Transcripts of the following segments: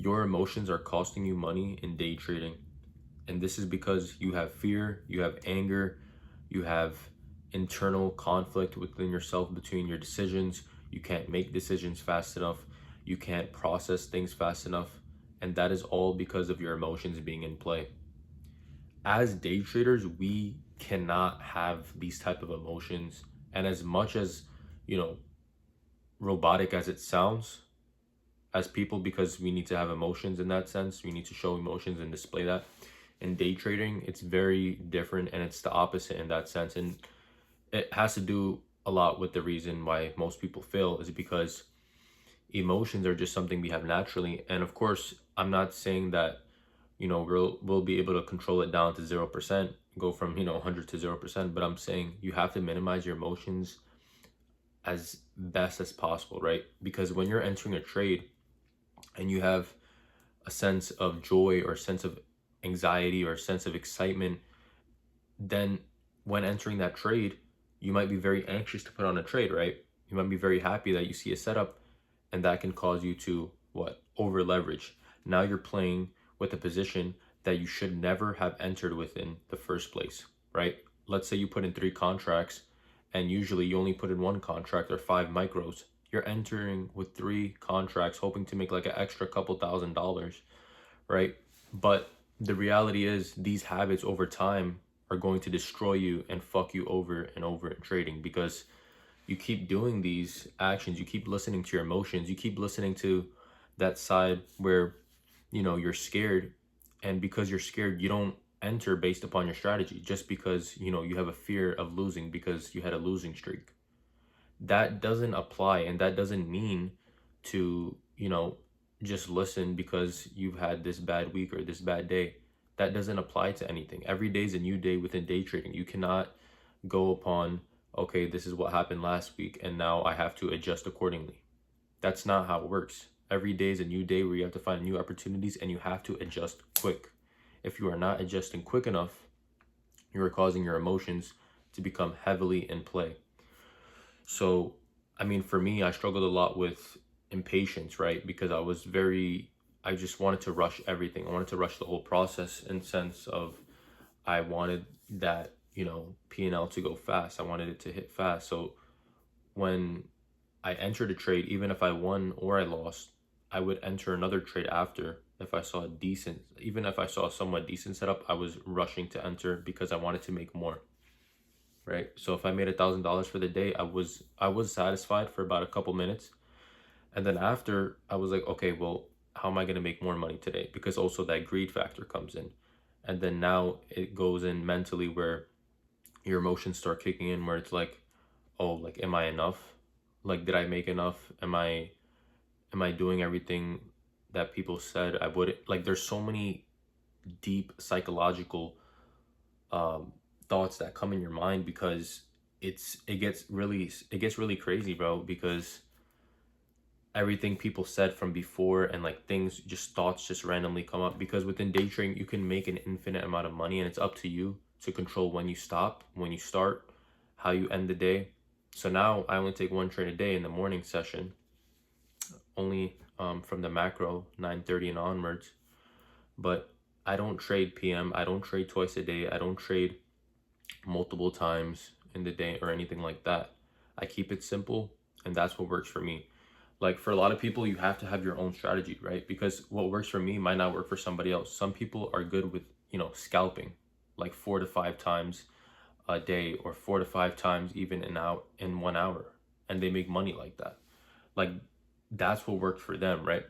your emotions are costing you money in day trading. And this is because you have fear, you have anger, you have internal conflict within yourself between your decisions. You can't make decisions fast enough. You can't process things fast enough. And that is all because of your emotions being in play. As day traders, we cannot have these type of emotions. And as much as, you know, robotic as it sounds, as people, because we need to have emotions in that sense, we need to show emotions and display that. In day trading, it's very different and it's the opposite in that sense. And it has to do a lot with the reason why most people fail is because emotions are just something we have naturally. And of course, I'm not saying that, we'll be able to control it down to 0%, go from, 100 to 0%, but I'm saying you have to minimize your emotions as best as possible, right? Because when you're entering a trade and you have a sense of joy or a sense of anxiety or a sense of excitement, then when entering that trade, you might be very anxious to put on a trade, right? You might be very happy that you see a setup, and that can cause you to what? Over leverage. Now you're playing with a position that you should never have entered within the first place, right? Let's say you put in 3 contracts and usually you only put in 1 contract or 5 micros. You're entering with 3 contracts hoping to make like an extra couple $1,000s, right? But the reality is these habits over time are going to destroy you and fuck you over and over in trading because you keep doing these actions, you keep listening to your emotions, you keep listening to that side where you're scared, and because you're scared you don't enter based upon your strategy just because you have a fear of losing because you had a losing streak. That doesn't apply, and that doesn't mean to just listen because you've had this bad week or this bad day. That doesn't apply to anything. Every day is a new day within day trading. You cannot go upon, okay, this is what happened last week and now I have to adjust accordingly. That's not how it works. Every day is a new day where you have to find new opportunities and you have to adjust quick. If you are not adjusting quick enough, you are causing your emotions to become heavily in play. So, I mean, for me, I struggled a lot with impatience, right? Because I just wanted to rush everything. I wanted to rush the whole process in sense of I wanted that, P&L to go fast. I wanted it to hit fast. So when I entered a trade, even if I won or I lost, I would enter another trade after. If I saw a decent, even if I saw a somewhat decent setup, I was rushing to enter because I wanted to make more, right? So if I made $1,000 for the day, I was satisfied for about a couple minutes, and then after I was like, okay, well, how am I gonna make more money today? Because also that greed factor comes in, and then now it goes in mentally where your emotions start kicking in, where it's like, oh, like, am I enough? Like, did I make enough? Am I doing everything that people said I would? Like, there's so many deep psychological um, thoughts that come in your mind because it gets really crazy, bro. Because everything people said from before and like things, just thoughts just randomly come up. Because within day trading, you can make an infinite amount of money, and it's up to you to control when you stop, when you start, how you end the day. So now I only take 1 trade a day in the morning session, only from the macro 9:30 and onwards. But I don't trade PM. I don't trade twice a day. I don't trade multiple times in the day or anything like that. I keep it simple, and that's what works for me. Like, for a lot of people, you have to have your own strategy, right? Because what works for me might not work for somebody else. Some people are good with, scalping like 4 to 5 times a day, or 4 to 5 times even in 1 hour, and they make money like that. Like, that's what worked for them, right?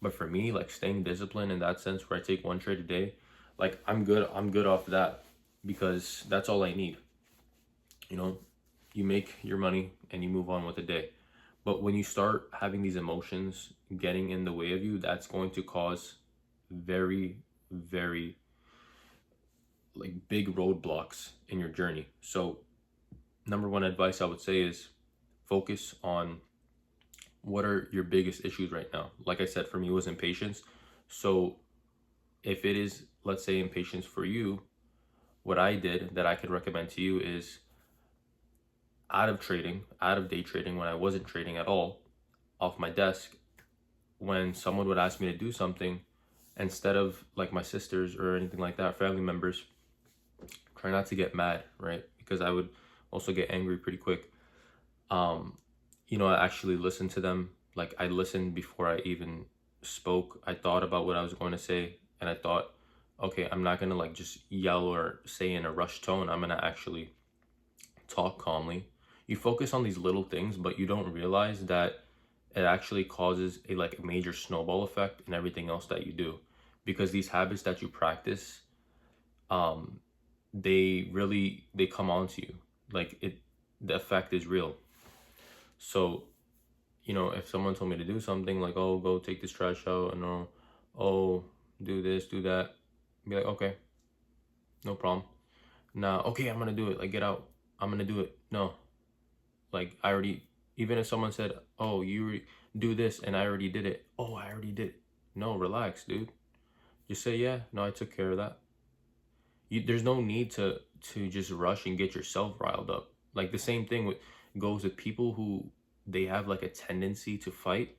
But for me, like, staying disciplined in that sense where I take 1 trade a day, like, I'm good off that, because that's all I need. You know, you make your money and you move on with the day. But when you start having these emotions getting in the way of you, that's going to cause very, very, like, big roadblocks in your journey. So number one advice I would say is focus on what are your biggest issues right now. Like I said, for me, it was impatience. So if it is, let's say, impatience for you, what I did that I could recommend to you is, out of day trading, when I wasn't trading at all, off my desk, when someone would ask me to do something, instead of like my sisters or anything like that, family members, try not to get mad, right? Because I would also get angry pretty quick. Um, I actually listened to them. Like I listened before I even spoke. I thought about what I was going to say, and I thought, okay, I'm not gonna like just yell or say in a rushed tone. I'm gonna actually talk calmly. You focus on these little things, but you don't realize that it actually causes a like a major snowball effect in everything else that you do, because these habits that you practice, um, they come onto you. Like it, the effect is real. So if someone told me to do something like, oh, go take this trash out, and oh, do this, do that, be like, okay, no problem. Now, okay, I'm gonna do it. Like, get out. I'm gonna do it. No, like I already. Even if someone said, oh, do this, and I already did it. Oh, I already did it. No, relax, dude. Just say, yeah, no, I took care of that. There's no need to just rush and get yourself riled up. Like the same thing goes with people who they have like a tendency to fight.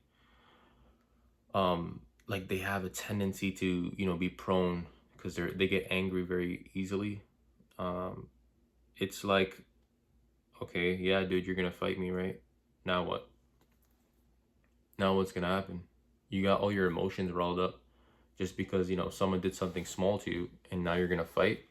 Like they have a tendency to be prone because they get angry very easily. um it's like, okay, yeah, dude, you're gonna fight me, right? Now what? Now what's gonna happen? You got all your emotions riled up just because someone did something small to you, and now you're gonna fight.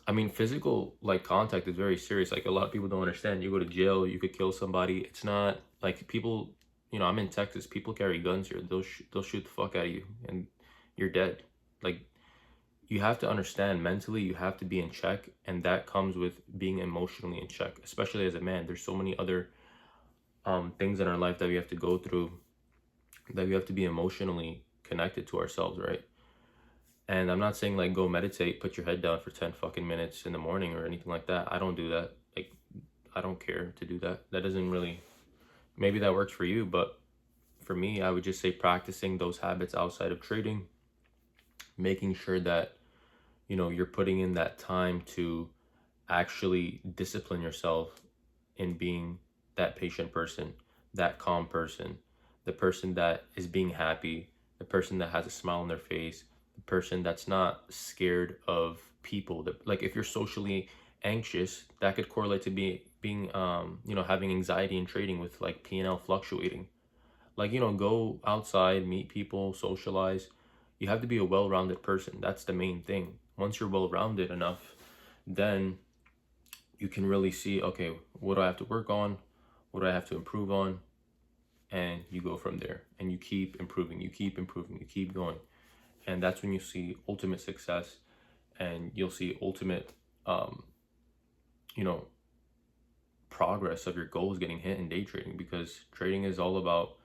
I mean, physical like contact is very serious. Like a lot of people don't understand. You go to jail, you could kill somebody. It's not like people. I'm in Texas. People carry guns here. They'll shoot the fuck out of you, and you're dead. Like you have to understand mentally. You have to be in check, and that comes with being emotionally in check. Especially as a man, there's so many other things in our life that we have to go through. That we have to be emotionally connected to ourselves, right? And I'm not saying like go meditate, put your head down for 10 fucking minutes in the morning or anything like that. I don't do that. Like, I don't care to do that. That doesn't really, maybe that works for you, but for me, I would just say practicing those habits outside of trading, making sure that, you're putting in that time to actually discipline yourself in being that patient person, that calm person, the person that is being happy, the person that has a smile on their face, the person that's not scared of people. That, like, if you're socially anxious, that could correlate to being having anxiety in trading with like P&L fluctuating. Like, go outside, meet people, socialize. You have to be a well-rounded person. That's the main thing. Once you're well-rounded enough, then you can really see, okay, what do I have to work on? What do I have to improve on? And you go from there, and you keep improving, you keep improving, you keep going. And that's when you see ultimate success, and you'll see ultimate, you know, progress of your goals getting hit in day trading, because trading is all about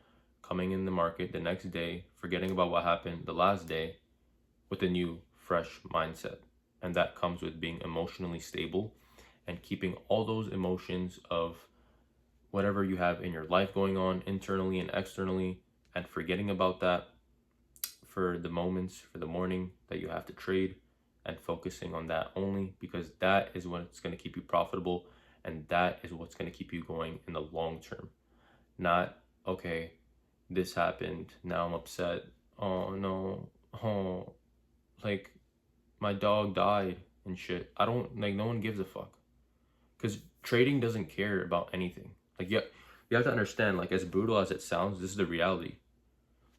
coming in the market the next day, forgetting about what happened the last day with a new, fresh mindset. And that comes with being emotionally stable and keeping all those emotions of whatever you have in your life going on internally and externally, and forgetting about that for the moments, for the morning that you have to trade, and focusing on that only, because that is what's going to keep you profitable, and that is what's going to keep you going in the long term. Not, okay, this happened, now I'm upset, oh no, oh, like my dog died and shit. I don't, like, no one gives a fuck, because trading doesn't care about anything. Like, you have to understand, like, as brutal as it sounds, this is the reality.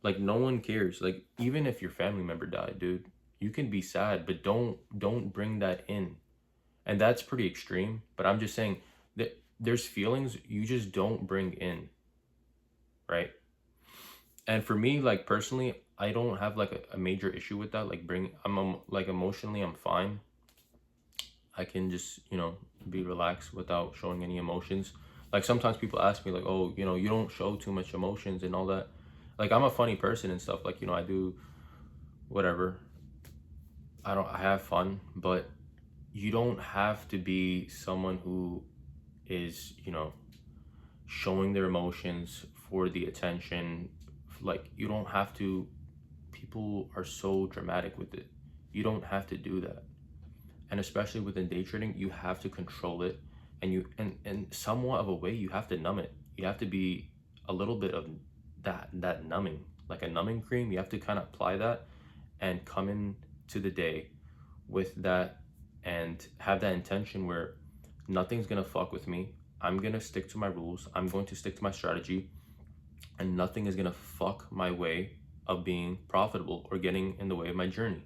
Like, no one cares. Like, even if your family member died, dude, you can be sad, but don't bring that in. And that's pretty extreme, but I'm just saying that there's feelings you just don't bring in, right? And for me, like, personally, I don't have like a major issue with that. Like, like, emotionally I'm fine. I can just, be relaxed without showing any emotions. Like, sometimes people ask me like, oh, you don't show too much emotions and all that. Like, I'm a funny person and stuff. Like, I do whatever. I have fun, but you don't have to be someone who is, showing their emotions for the attention. Like, you don't have to. People are so dramatic with it. You don't have to do that. And especially within day trading, you have to control it, and in somewhat of a way, you have to numb it. You have to be a little bit of that numbing. like a numbing cream. You have to kind of apply that and come into the day with that and have that intention where nothing's gonna fuck with me. I'm gonna stick to my rules. I'm going to stick to my strategy, and nothing is gonna fuck my way of being profitable or getting in the way of my journey.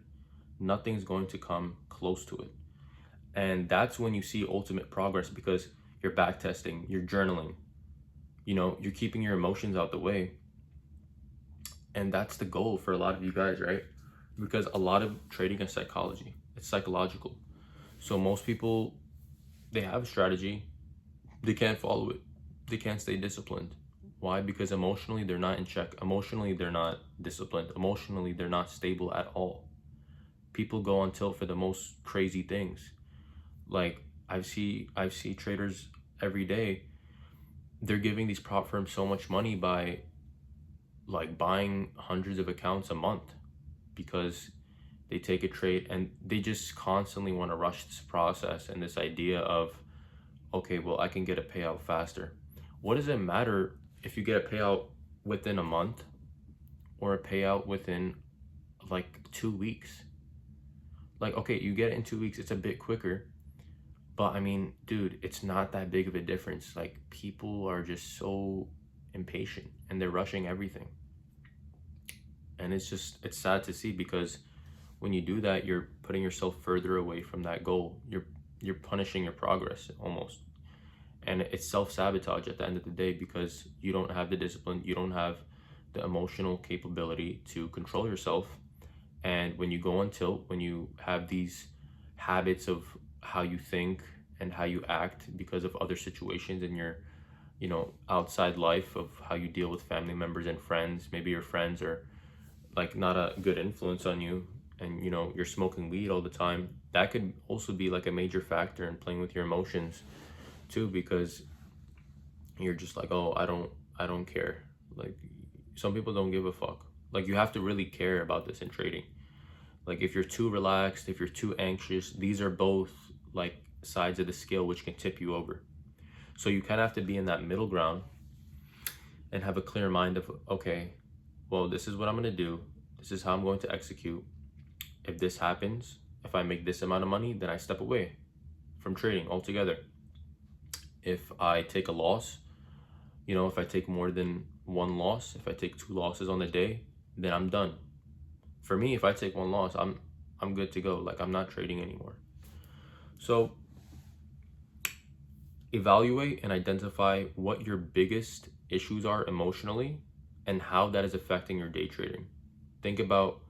Nothing's going to come close to it. And that's when you see ultimate progress, because you're back testing, you're journaling, you're keeping your emotions out the way. And that's the goal for a lot of you guys, right? Because a lot of trading is psychology, it's psychological. So most people, they have a strategy, they can't follow it, they can't stay disciplined. Why? Because emotionally they're not in check, emotionally they're not disciplined, emotionally they're not stable at all. People go on tilt for the most crazy things. Like I see traders every day, they're giving these prop firms so much money by like buying hundreds of accounts a month, because they take a trade and they just constantly want to rush this process and this idea of, okay, well, I can get a payout faster. What does it matter if you get a payout within a month or a payout within like 2 weeks? Like, okay, you get it in 2 weeks, it's a bit quicker, but I mean, dude, it's not that big of a difference. Like, people are just so impatient and they're rushing everything. And it's sad to see, because when you do that, you're putting yourself further away from that goal. You're punishing your progress almost. And it's self-sabotage at the end of the day, because you don't have the discipline, you don't have the emotional capability to control yourself. And when you go on tilt, when you have these habits of how you think and how you act because of other situations in your outside life, of how you deal with family members and friends, maybe your friends are like not a good influence on you, and you're smoking weed all the time, that could also be like a major factor in playing with your emotions too, because you're just like, oh, I don't care. Like, some people don't give a fuck. Like, you have to really care about this in trading. Like, if you're too relaxed, if you're too anxious, these are both like sides of the scale which can tip you over. So you kind of have to be in that middle ground and have a clear mind of, okay, well, this is what I'm going to do. This is how I'm going to execute. If this happens, if I make this amount of money, then I step away from trading altogether. If I take a loss, if I take more than one loss, if I take 2 losses on the day, then I'm done. For me, if I take 1 loss, I'm good to go. Like, I'm not trading anymore. So evaluate and identify what your biggest issues are emotionally and how that is affecting your day trading. Think about,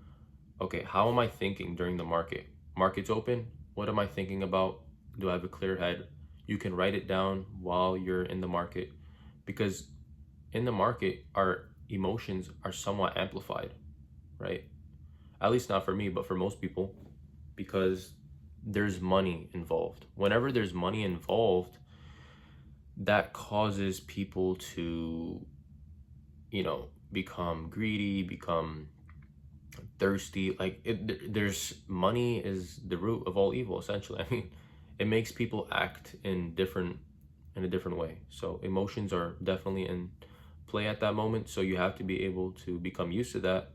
okay, how am I thinking during the market? Market's open, what am I thinking about? Do I have a clear head? You can write it down while you're in the market, because in the market, our emotions are somewhat amplified, right? At least not for me, but for most people, because there's money involved. Whenever there's money involved, that causes people to, become greedy, become thirsty. Like, there's money is the root of all evil, essentially. I mean, it makes people act in a different way. So emotions are definitely in play at that moment. So you have to be able to become used to that.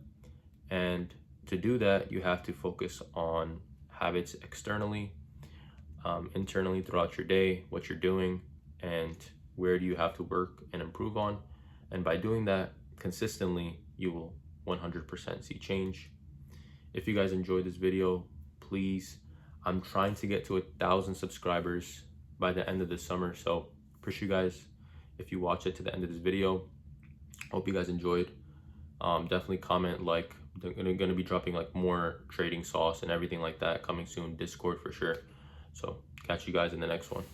And to do that, you have to focus on habits externally, internally throughout your day, what you're doing, and where do you have to work and improve on. And by doing that consistently, you will 100% see change. If you guys enjoyed this video, please, I'm trying to get to 1,000 subscribers by the end of this summer. So appreciate you guys if you watch it to the end of this video. Hope you guys enjoyed. Definitely comment, like. They're gonna be dropping like more trading sauce and everything like that coming soon. Discord for sure. So catch you guys in the next one.